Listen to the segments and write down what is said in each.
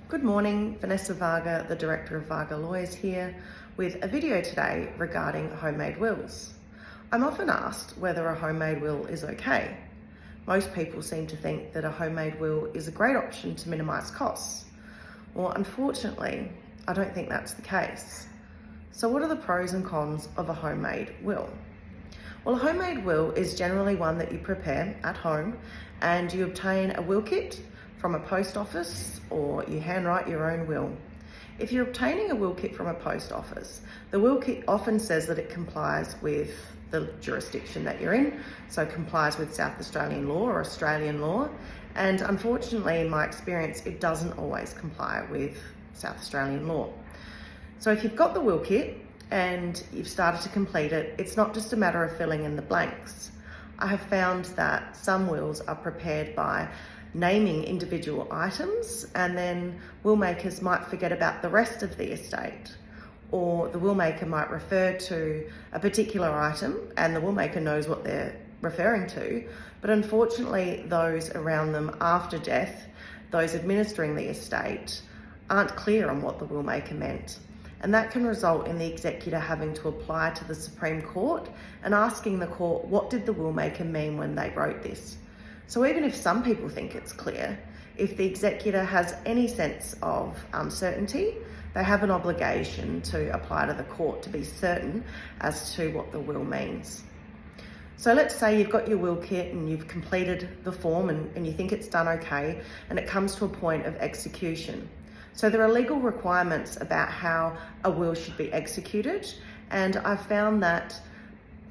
Good morning, Vanessa Varga, the Director of Varga Lawyers here, with a video today regarding homemade wills. I'm often asked whether a homemade will is okay. Most people seem to think that a homemade will is a great option to minimise costs. Well, unfortunately, I don't think that's the case. So what are the pros and cons of a homemade will? Well, a homemade will is generally one that you prepare at home and you obtain a will kit from a post office, or you handwrite your own will. If you're obtaining a will kit from a post office, the will kit often says that it complies with the jurisdiction that you're in, so it complies with South Australian law or Australian law, and unfortunately in my experience it doesn't always comply with South Australian law. So if you've got the will kit and you've started to complete it, it's not just a matter of filling in the blanks. I have found that some wills are prepared by naming individual items, and then will makers might forget about the rest of the estate, or the will maker might refer to a particular item and the will maker knows what they're referring to, but unfortunately those around them after death, those administering the estate, aren't clear on what the will maker meant. And that can result in the executor having to apply to the Supreme Court and asking the court, what did the will maker mean when they wrote this? So even if some people think it's clear, if the executor has any sense of uncertainty, they have an obligation to apply to the court to be certain as to what the will means. So let's say you've got your will kit and you've completed the form and you think it's done okay, and it comes to a point of execution. So there are legal requirements about how a will should be executed, and I've found that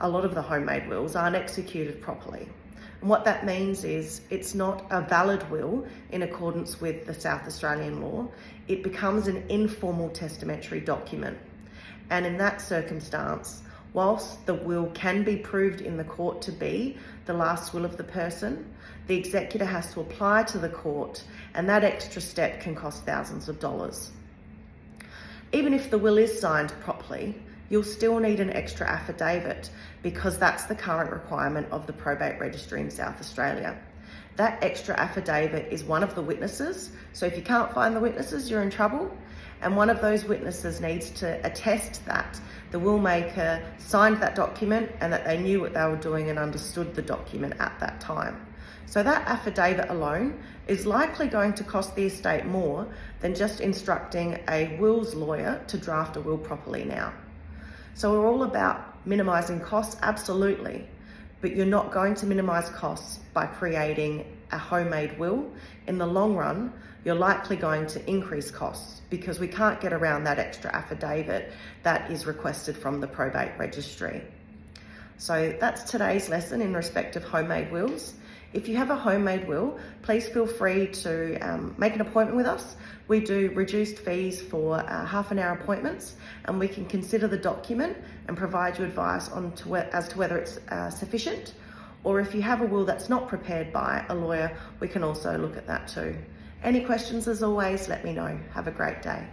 a lot of the homemade wills aren't executed properly. And what that means is it's not a valid will in accordance with the South Australian law. It becomes an informal testamentary document. And in that circumstance, whilst the will can be proved in the court to be the last will of the person, the executor has to apply to the court, and that extra step can cost thousands of dollars. Even if the will is signed properly, you'll still need an extra affidavit, because that's the current requirement of the probate registry in South Australia. That extra affidavit is one of the witnesses, so if you can't find the witnesses, you're in trouble, and one of those witnesses needs to attest that the will maker signed that document and that they knew what they were doing and understood the document at that time. So that affidavit alone is likely going to cost the estate more than just instructing a wills lawyer to draft a will properly now. So we're all about minimising costs, absolutely, but you're not going to minimise costs by creating a homemade will. In the long run, you're likely going to increase costs because we can't get around that extra affidavit that is requested from the probate registry. So that's today's lesson in respect of homemade wills. If you have a homemade will, please feel free to make an appointment with us. We do reduced fees for half-an-hour appointments, and we can consider the document and provide you advice as to whether it's sufficient. Or if you have a will that's not prepared by a lawyer, we can also look at that too. Any questions, as always, let me know. Have a great day.